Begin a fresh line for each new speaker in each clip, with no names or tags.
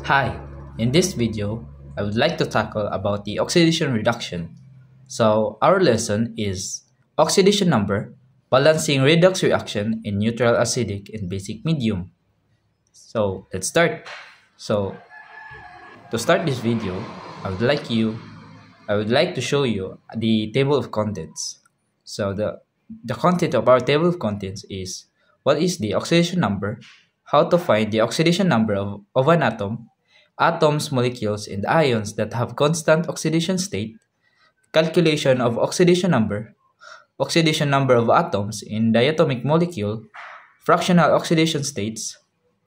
Hi, in this video, I would like to tackle about the oxidation reduction. So our lesson is oxidation number, balancing redox reaction in neutral acidic and basic medium. So let's start. So to start this video, I would like to show you the table of contents. So the content of our table of contents is what is the oxidation number, how to find the oxidation number of an atom, atoms, molecules, and ions that have constant oxidation state, calculation of oxidation number of atoms in diatomic molecule, fractional oxidation states,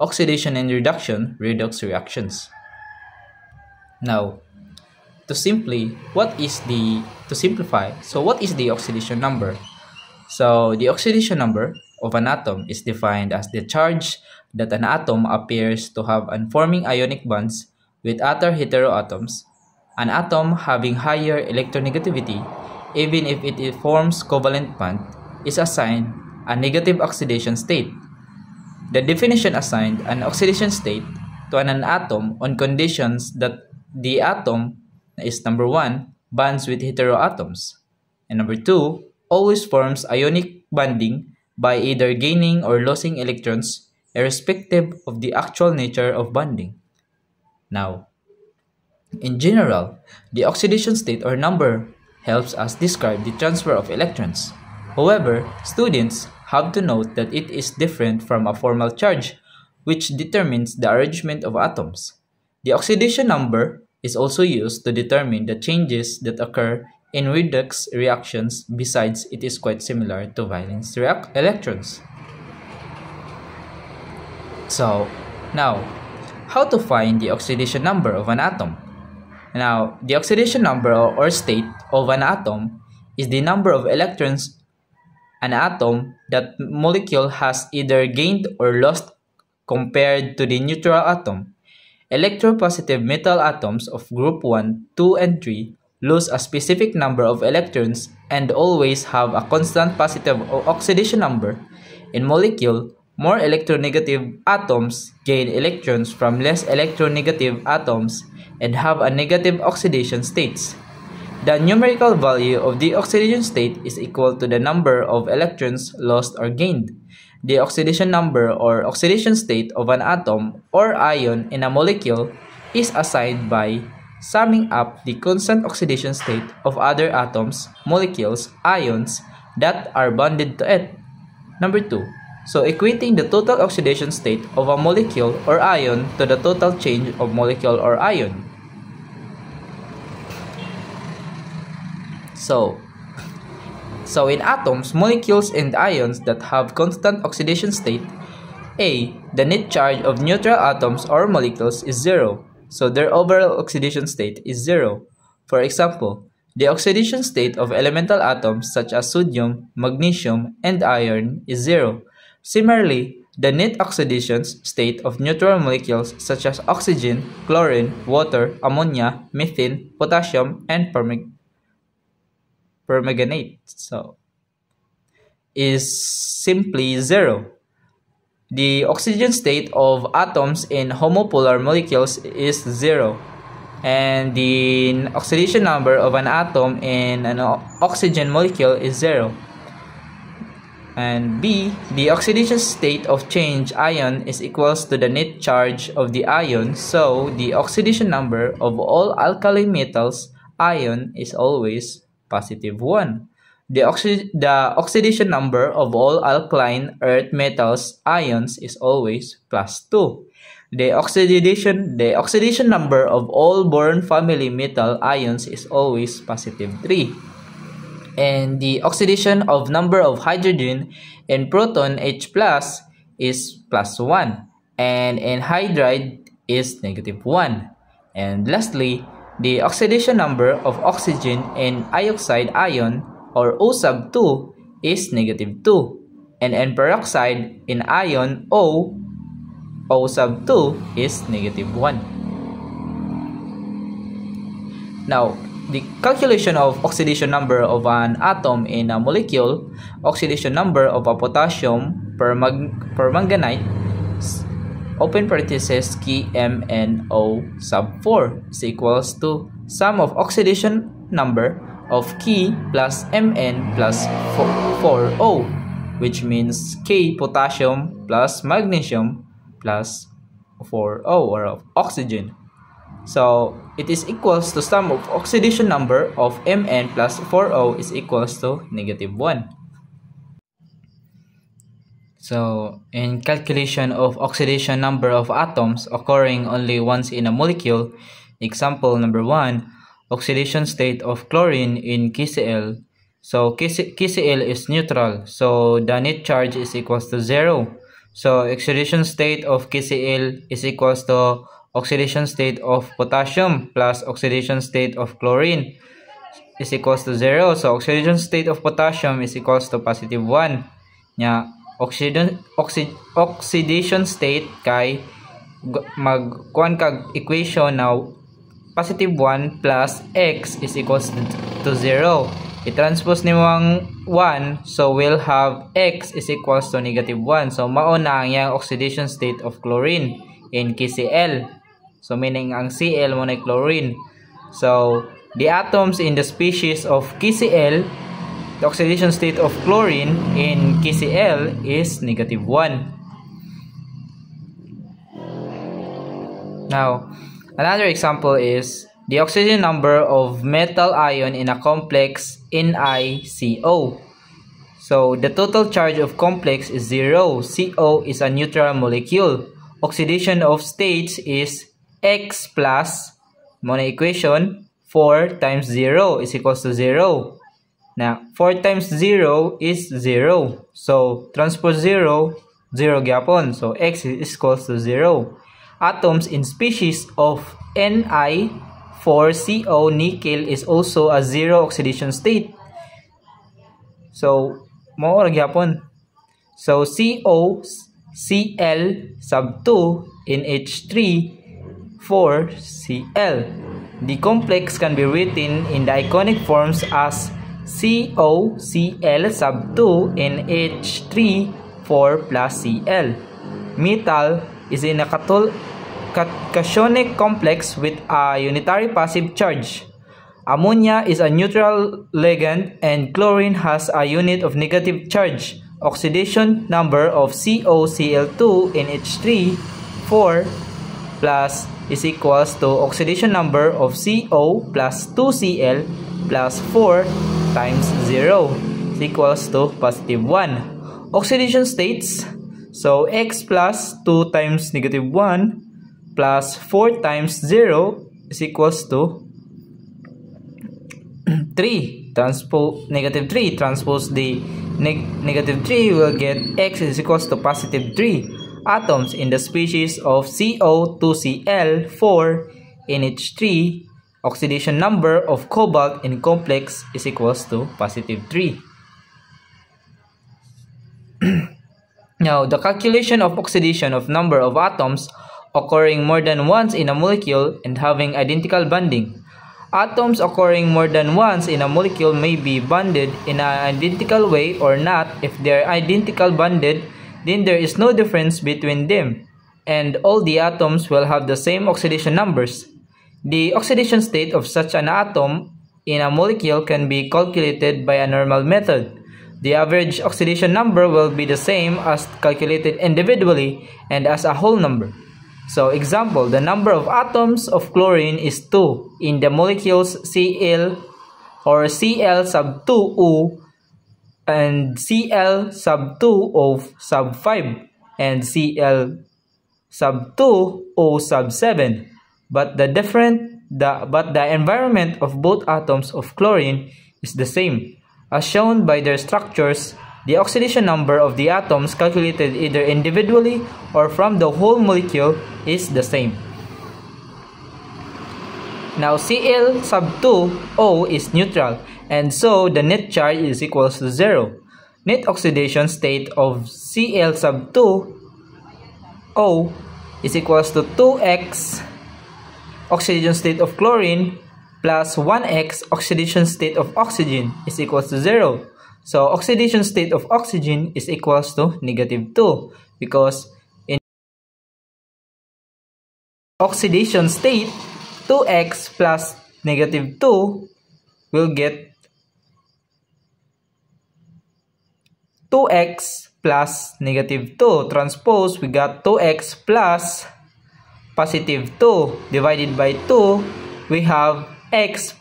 oxidation and reduction redox reactions. Now, to simplify, so what is the oxidation number? So the oxidation number of an atom is defined as the charge that an atom appears to have on forming ionic bonds with other heteroatoms. An atom having higher electronegativity, even if it forms covalent bond, is assigned a negative oxidation state. The definition assigned an oxidation state to an atom on conditions that the atom is number 1, bonds with heteroatoms, and number 2, always forms ionic bonding by either gaining or losing electrons irrespective of the actual nature of bonding. Now, in general, the oxidation state or number helps us describe the transfer of electrons. However, students have to note that it is different from a formal charge, which determines the arrangement of atoms. The oxidation number is also used to determine the changes that occur in redox reactions. Besides, it is quite similar to valence electrons. So, now, how to find the oxidation number of an atom? Now, the oxidation number or state of an atom is the number of electrons an atom that molecule has either gained or lost compared to the neutral atom. Electropositive metal atoms of group 1, 2, and 3 lose a specific number of electrons and always have a constant positive oxidation number. In molecule, more electronegative atoms gain electrons from less electronegative atoms and have a negative oxidation states. The numerical value of the oxidation state is equal to the number of electrons lost or gained. The oxidation number or oxidation state of an atom or ion in a molecule is assigned by summing up the constant oxidation state of other atoms, molecules, ions that are bonded to it. Number 2. So equating the total oxidation state of a molecule or ion to the total change of molecule or ion. So in atoms, molecules, and ions that have constant oxidation state, A, the net charge of neutral atoms or molecules is 0, so their overall oxidation state is 0. For example, the oxidation state of elemental atoms such as sodium, magnesium, and iron is 0. Similarly, the net oxidation state of neutral molecules such as oxygen, chlorine, water, ammonia, methane, potassium, and permanganate is simply 0. The oxygen state of atoms in homopolar molecules is 0, and the oxidation number of an atom in an oxygen molecule is 0. And B, the oxidation state of change ion is equals to the net charge of the ion, so the oxidation number of all alkali metals ion is always positive 1. The oxidation number of all alkaline earth metals ions is always plus 2. The oxidation number of all boron family metal ions is always positive 3. And the oxidation of number of hydrogen in proton H plus is plus 1. And anhydride is negative 1. And lastly, the oxidation number of oxygen in ioxide ion or O sub 2 is negative 2. And N peroxide in ion O sub 2 is negative 1. Now, the calculation of oxidation number of an atom in a molecule, oxidation number of a potassium permanganate open parenthesis key MnO sub 4 is equals to sum of oxidation number of key plus Mn plus 4O, which means K potassium plus magnesium plus 4O or of oxygen. So it is equals to sum of oxidation number of Mn plus 4O is equals to -1. So in calculation of oxidation number of atoms occurring only once in a molecule, example number 1, oxidation state of chlorine in KCl. So KCl is neutral, so the net charge is equals to 0. So oxidation state of KCl is equals to oxidation state of potassium plus oxidation state of chlorine is equals to 0. So oxidation state of potassium is equals to +1. Nya oxidation state kay magkuan kag equation now +1 plus x is equals to 0. I-transpose nimo ang 1, so we'll have x is equals to -1. So mao na ang yang oxidation state of chlorine in KCl. So meaning ang Cl mo na chlorine. So the atoms in the species of KCl, the oxidation state of chlorine in KCl is -1. Now, another example is the oxygen number of metal ion in a complex NiCO. So the total charge of complex is 0. CO is a neutral molecule. Oxidation of states is X plus, muna equation, 4 times 0 is equals to 0. Now, 4 times 0 is 0. So, transpose 0, 0 gyapon. So, X is equals to 0. Atoms in species of Ni4CO nickel is also a 0 oxidation state. So, mao ra gyapon. So, COCl sub 2 in H3 4Cl. The complex can be written in the ionic forms as COCl sub 2 in H3 4 plus Cl. Metal is in a cationic complex with a unitary passive charge. Ammonia is a neutral ligand and chlorine has a unit of negative charge. Oxidation number of COCl2 in H3 4 plus is equals to oxidation number of CO plus 2Cl plus 4 times 0 is equals to +1. Oxidation states, so X plus 2 times -1 plus 4 times 0 is equals to 3. -3 transpose the -3 will get X is equals to +3. Atoms in the species of CO2Cl4 in H3, oxidation number of cobalt in complex is equals to +3. Now, the calculation of oxidation of number of atoms occurring more than once in a molecule and having identical bonding. Atoms occurring more than once in a molecule may be bonded in an identical way or not. If they are identical bonded, then there is no difference between them, and all the atoms will have the same oxidation numbers. The oxidation state of such an atom in a molecule can be calculated by a normal method. The average oxidation number will be the same as calculated individually and as a whole number. So, example, the number of atoms of chlorine is 2 in the molecules Cl or Cl sub 2O and Cl sub 2O sub 5 and Cl sub 2O sub 7. But the environment of both atoms of chlorine is the same. As shown by their structures, the oxidation number of the atoms calculated either individually or from the whole molecule is the same. Now, Cl sub 2O is neutral, and so the net charge is equals to 0. Net oxidation state of Cl sub 2O is equals to 2x oxidation state of chlorine plus 1x oxidation state of oxygen is equals to 0. So oxidation state of oxygen is equals to -2 because oxidation state, 2x plus negative 2 will get 2x plus negative 2. Transpose, we got 2x plus positive 2 divided by 2, we have x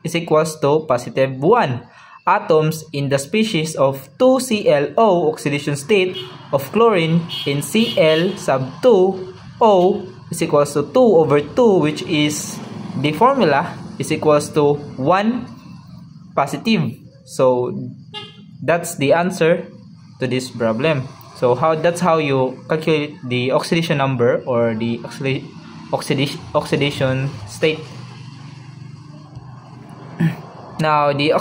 is equals to positive 1. Atoms in the species of 2ClO oxidation state of chlorine in Cl sub 2 O is equals to 2 over 2, which is the formula is equals to 1 positive. So that's the answer to this problem. So that's how you calculate the oxidation number or the oxidation state. Now the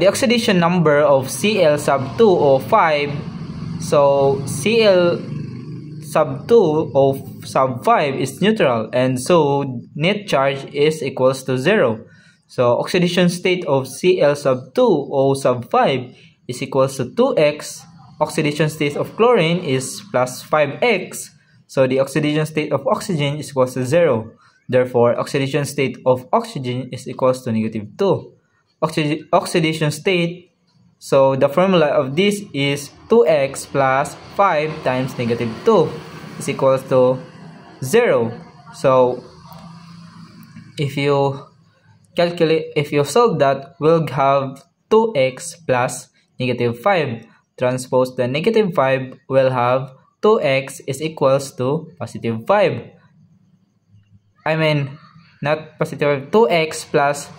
oxidation number of Cl sub 2 O5. So Cl sub 2 O sub 5 is neutral, and so net charge is equals to 0. So oxidation state of Cl sub 2 O sub 5 is equals to 2x. Oxidation state of chlorine is plus 5x. So the oxidation state of oxygen is equals to 0. Therefore, oxidation state of oxygen is equals to negative 2. Oxidation state, so the formula of this is 2x plus 5 times negative 2 is equals to 0. So if you solve that, we'll have 2x plus negative 5. Transpose the negative 5, we'll have 2x is equals to positive 5. I mean, not positive, 2x plus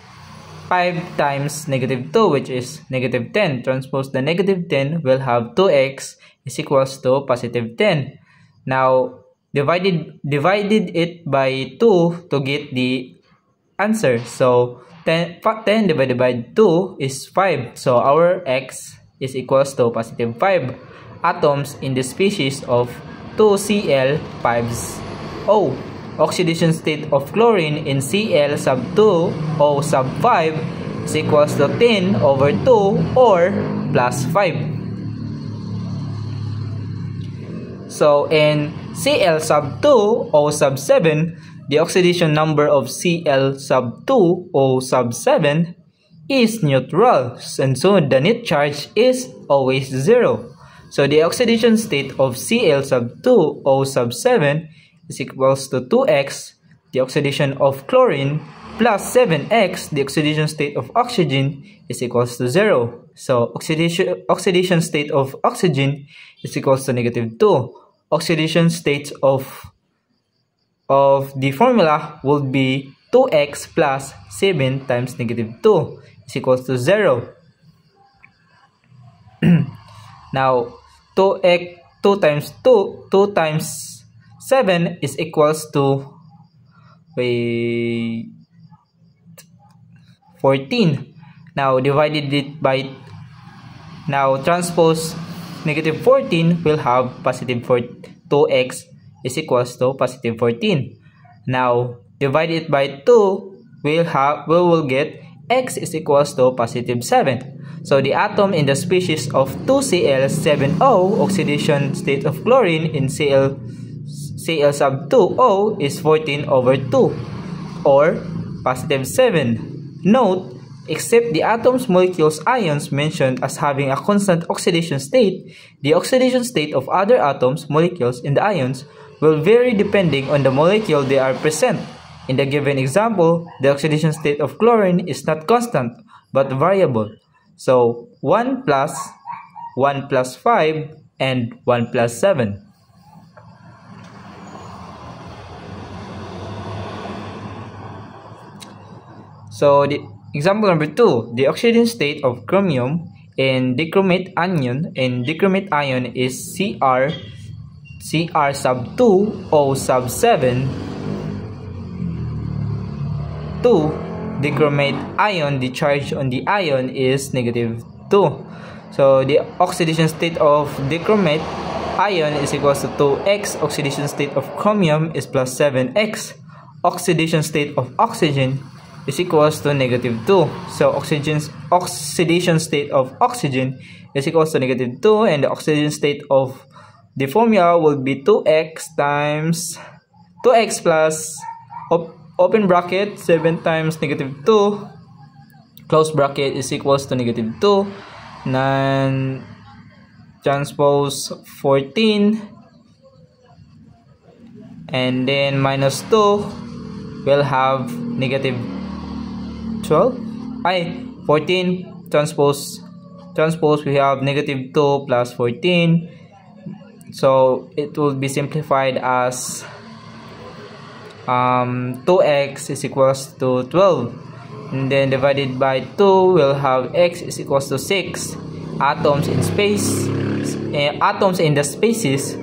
5 times negative 2, which is negative 10. Transpose the negative 10, we'll have 2x is equals to positive 10. Now, divided it by 2 to get the answer. So, 10 divided by 2 is 5. So, our x is equals to positive 5. Atoms in the species of 2Cl5O. Oxidation state of chlorine in Cl sub 2 O sub 5 is equals to 10 over 2 or plus 5. So in Cl sub 2 O sub 7, the oxidation number of Cl sub 2 O sub 7 is neutral, and so the net charge is always 0. So the oxidation state of Cl sub 2 O sub 7 is equals to 2x, the oxidation of chlorine, plus 7x, the oxidation state of oxygen, is equals to 0. So oxidation state of oxygen is equals to negative 2. Oxidation states of the formula will be 2x plus 7 times negative 2 is equals to 0. Now 2 times 7 is equals to 14. Now transpose negative 14, will have positive 2x is equals to positive 14. Now divide it by 2, we will get x is equals to positive 7. So the atom in the species of 2Cl7O oxidation state of chlorine in Cl sub 2O is 14 over 2 or positive 7. Note, except the atom's molecules ions mentioned as having a constant oxidation state, the oxidation state of other atoms molecules in the ions will vary depending on the molecule they are present. In the given example, the oxidation state of chlorine is not constant but variable. So 1 plus 5 and 1 plus 7. So the example number 2, the oxidation state of chromium in dichromate anion is Cr sub 2 O sub 7 2. Dichromate ion, the charge on the ion is negative 2. So the oxidation state of dichromate ion is equals to 2x. Oxidation state of chromium is plus 7x. Oxidation state of oxygen is equals to negative 2. So oxidation state of oxygen is equals to negative 2, and the oxidation state of the formula will be 2x times 2x plus open bracket 7 times negative 2 close bracket is equals to negative 2 non transpose 14 and then minus 2 will have negative 12 14 transpose we have negative 2 plus 14, so it will be simplified as 2x is equals to 12, and then divided by 2 we'll have x is equals to 6. Atoms in space, atoms in the species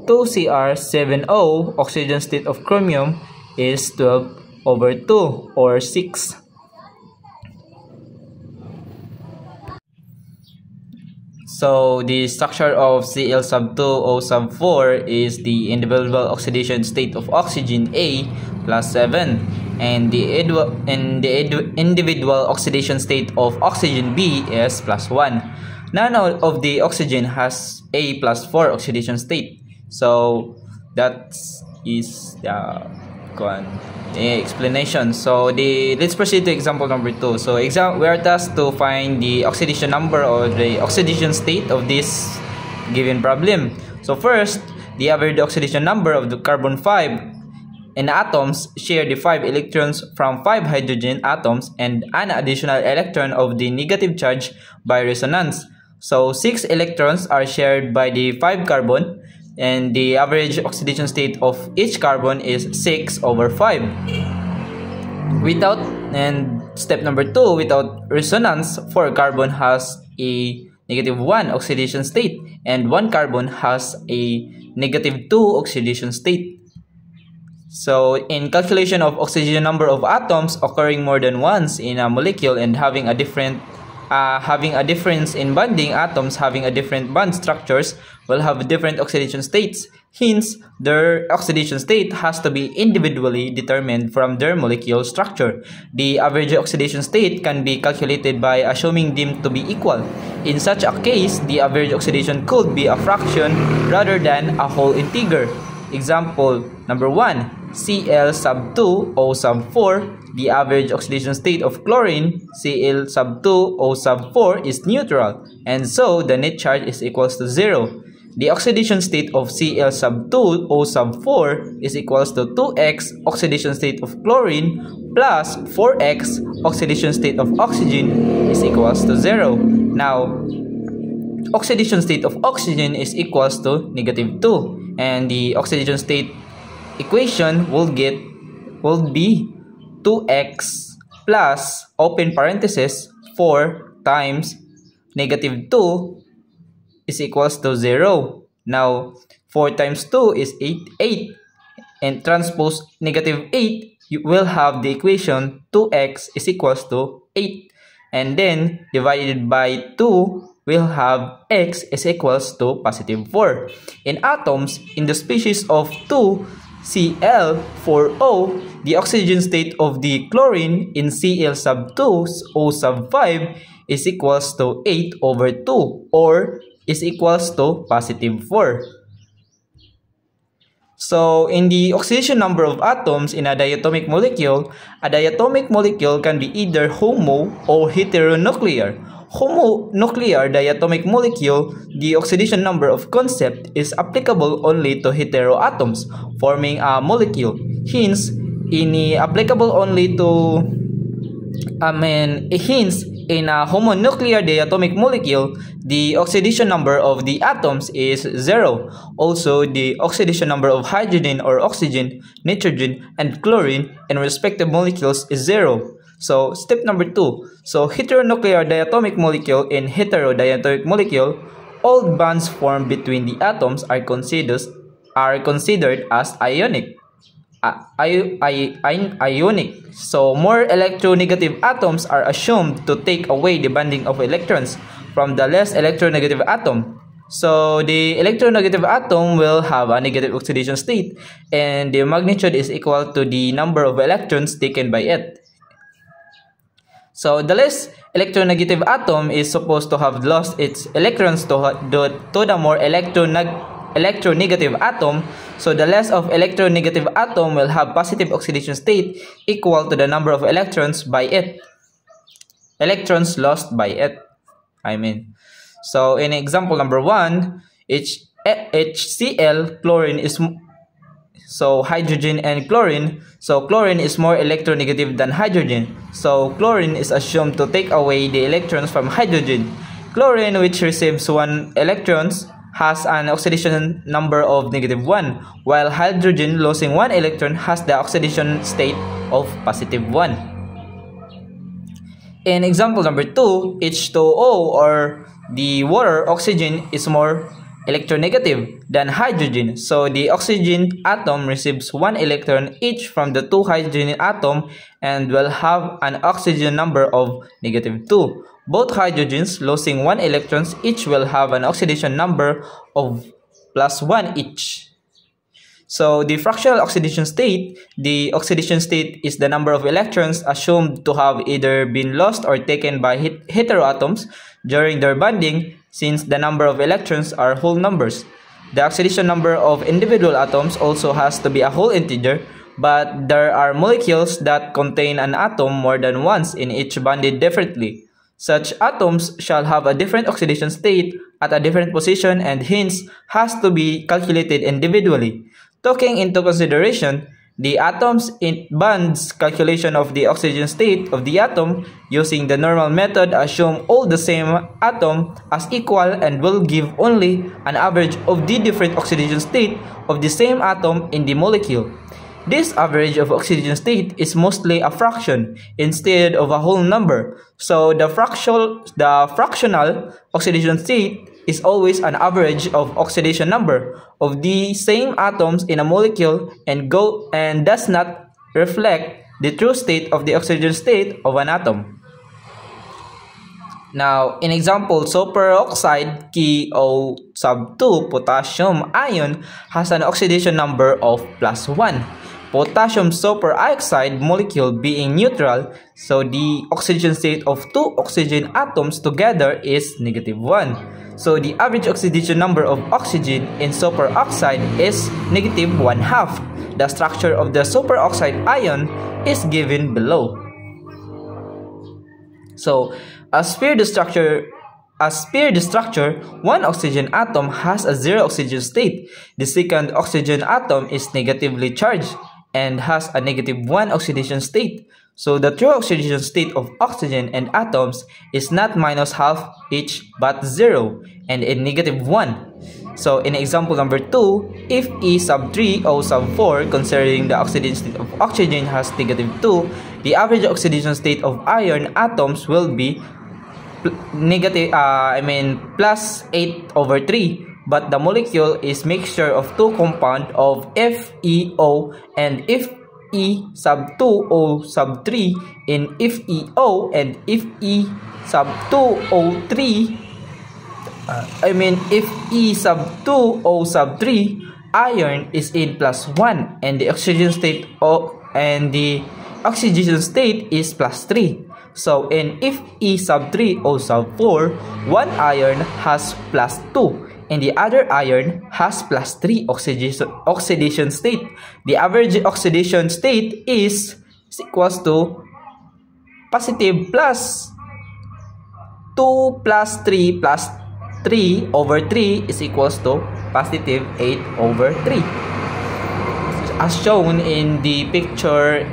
2Cr7O, oxygen state of chromium is 12/2 or 6. So the structure of Cl sub 2 O sub 4 is the individual oxidation state of oxygen A plus 7 and the individual oxidation state of oxygen B is plus 1. None of the oxygen has A plus 4 oxidation state. So that is the explanation. So let's proceed to example number 2. So we are tasked to find the oxidation number or the oxidation state of this given problem. So first, the average oxidation number of the carbon 5 in atoms share the 5 electrons from 5 hydrogen atoms and an additional electron of the negative charge by resonance. So 6 electrons are shared by the 5 carbon, and the average oxidation state of each carbon is 6/5. Step number 2, without resonance, 4 carbon has a -1 oxidation state and 1 carbon has a -2 oxidation state. So in calculation of oxidation number of atoms occurring more than once in a molecule and having a difference in bonding, atoms having a different bond structures will have different oxidation states. Hence, their oxidation state has to be individually determined from their molecular structure. The average oxidation state can be calculated by assuming them to be equal. In such a case, the average oxidation could be a fraction rather than a whole integer. Example number 1, Cl sub 2 O sub 4. The average oxidation state of chlorine, Cl sub 2 O sub 4, is neutral, and so the net charge is equals to 0. The oxidation state of Cl sub 2 O sub 4 is equals to 2x oxidation state of chlorine plus 4x oxidation state of oxygen is equals to 0. Now, oxidation state of oxygen is equals to -2, and the oxidation state equation will be 2x plus open parenthesis 4 times -2 is equals to 0. Now 4 times 2 is 8, and transpose -8, you will have the equation 2x is equals to 8, and then divided by 2 we'll have x is equals to +4. In atoms in the species of 2Cl4O, the oxygen state of the chlorine in Cl sub 2 O sub 5 is equals to 8/2 or is equals to +4. So in the oxidation number of atoms in a diatomic molecule can be either homo or heteronuclear. Homonuclear diatomic molecule, the oxidation number of concept is applicable only to heteroatoms forming a molecule. Hence, in a homonuclear diatomic molecule, the oxidation number of the atoms is 0. Also, the oxidation number of hydrogen or oxygen, nitrogen, and chlorine in respective molecules is 0. So, step number 2. So, heteronuclear diatomic molecule in heterodiatomic molecule, all bonds formed between the atoms are considered as ionic. So, more electronegative atoms are assumed to take away the bonding of electrons from the less electronegative atom. So, the electronegative atom will have a negative oxidation state, and the magnitude is equal to the number of electrons taken by it. So, the less electronegative atom is supposed to have lost its electrons to the more electronegative atom, so the less of electronegative atom will have positive oxidation state equal to the number of electrons lost by it. So in example number 1, HCl, chlorine is so hydrogen and chlorine. So chlorine is more electronegative than hydrogen. So chlorine is assumed to take away the electrons from hydrogen. Chlorine, which receives 1 electrons, has an oxidation number of -1, while hydrogen, losing 1 electron, has the oxidation state of +1. In example number 2, H2O, or the water, oxygen is more electronegative than hydrogen. So the oxygen atom receives 1 electron each from the 2 hydrogen atom and will have an oxygen number of -2. Both hydrogens, losing 1 electrons each, will have an oxidation number of +1 each. So the fractional oxidation state, the oxidation state is the number of electrons assumed to have either been lost or taken by heteroatoms during their bonding, since the number of electrons are whole numbers. The oxidation number of individual atoms also has to be a whole integer, but there are molecules that contain an atom more than once in each bonded differently. Such atoms shall have a different oxidation state at a different position and hence has to be calculated individually. Taking into consideration the atoms in bonds calculation of the oxygen state of the atom using the normal method assume all the same atom as equal and will give only an average of the different oxidation state of the same atom in the molecule. This average of oxidation state is mostly a fraction instead of a whole number. So the fractional oxidation state is always an average of oxidation number of the same atoms in a molecule and does not reflect the true state of the oxidation state of an atom. Now, in example, superoxide KO2 potassium ion has an oxidation number of +1. Potassium superoxide molecule being neutral, so the oxidation state of 2 oxygen atoms together is -1. So the average oxidation number of oxygen in superoxide is -1/2. The structure of the superoxide ion is given below. So as per the structure, one oxygen atom has a 0 oxygen state. The second oxygen atom is negatively charged and has a -1 oxidation state. So the true oxidation state of oxygen and atoms is not -1/2 each but 0 and in -1. So in example number 2, if E3 O 4, considering the oxidation state of oxygen has -2, the average oxidation state of iron atoms will be +8/3. But the molecule is mixture of 2 compound of FeO and Fe2O3 in FeO and Fe2O3 Fe2O3 iron is in +1 and the oxygen state is +3. So in Fe3O4, one iron has +2 and the other iron has +3 oxidation state. The average oxidation state is equals to +2 + 3 is equals to +8/3, as shown in the picture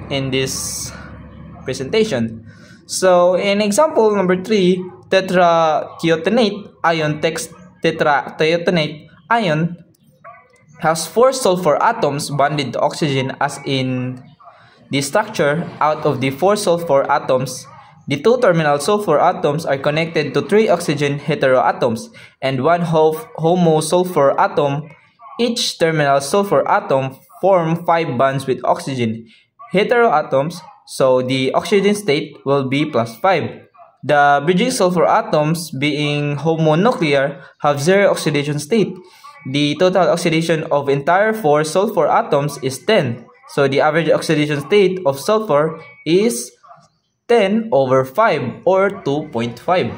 in this presentation. So in example number 3, tetrathiotonate ion has 4 sulfur atoms bonded to oxygen, as in the structure. Out of the 4 sulfur atoms, the 2 terminal sulfur atoms are connected to 3 oxygen heteroatoms and 1 homo sulfur atom. Each terminal sulfur atom form 5 bonds with oxygen heteroatoms, so the oxygen state will be +5. The bridging sulfur atoms, being homonuclear, have 0 oxidation state. The total oxidation of entire 4 sulfur atoms is 10. So the average oxidation state of sulfur is 10/5 or 2.5.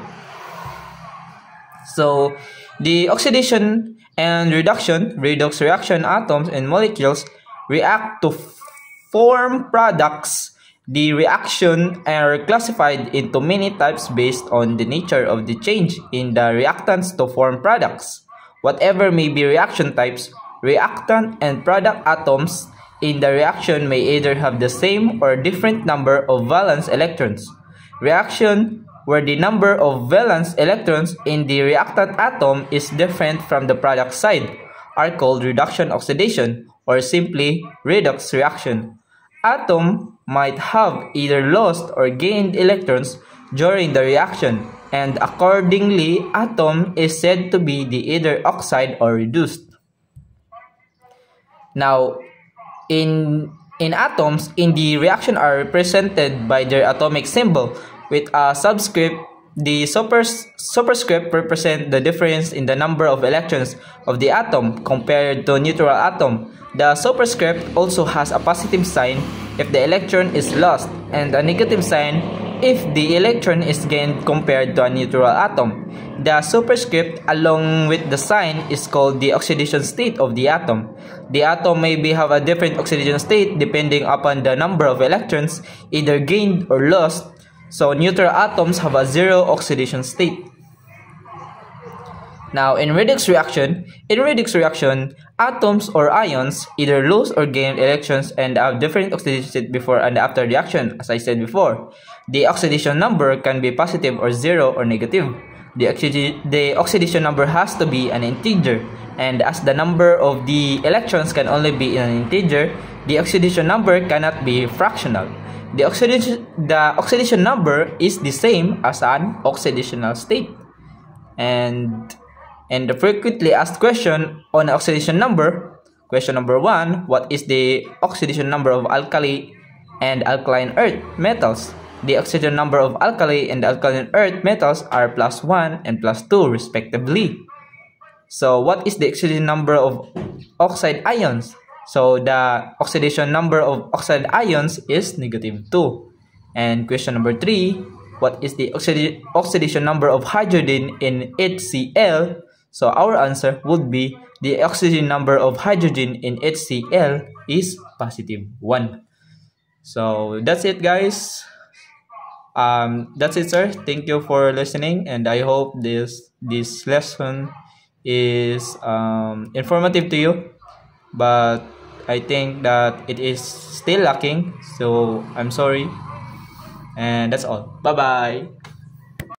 So the oxidation And redox reaction atoms and molecules react to form products. The reaction are classified into many types based on the nature of the change in the reactants to form products. Whatever may be reaction types, reactant and product atoms in the reaction may either have the same or different number of valence electrons. Reaction where the number of valence electrons in the reactant atom is different from the product side are called reduction oxidation or simply redox reaction. Atom might have either lost or gained electrons during the reaction, and accordingly atom is said to be the either oxide or reduced. Now, in atoms in the reaction are represented by their atomic symbol with a subscript. The superscript represent the difference in the number of electrons of the atom compared to neutral atom. The superscript also has a positive sign if the electron is lost and a negative sign if the electron is gained compared to a neutral atom. The superscript along with the sign is called the oxidation state of the atom. The atom may have a different oxidation state depending upon the number of electrons either gained or lost. So neutral atoms have a zero oxidation state. Now in redox reaction, atoms or ions either lose or gain electrons and have different oxidation state before and after reaction. As I said before, the oxidation number can be positive or zero or negative. The oxidation number has to be an integer, and as the number of the electrons can only be in an integer, the oxidation number cannot be fractional. The oxidation number is the same as an oxidational state. And the frequently asked question on oxidation number, question number 1, what is the oxidation number of alkali and alkaline earth metals? The oxidation number of alkali and alkaline earth metals are +1 and +2 respectively. So what is the oxidation number of oxide ions? So the oxidation number of oxide ions is -2. And question number 3, what is the oxidation number of hydrogen in HCl? So our answer would be the oxidation number of hydrogen in HCl is +1. So that's it, guys. That's it, sir. Thank you for listening, and I hope this lesson is informative to you. But I think that it is still lacking, so I'm sorry. And that's all. Bye bye.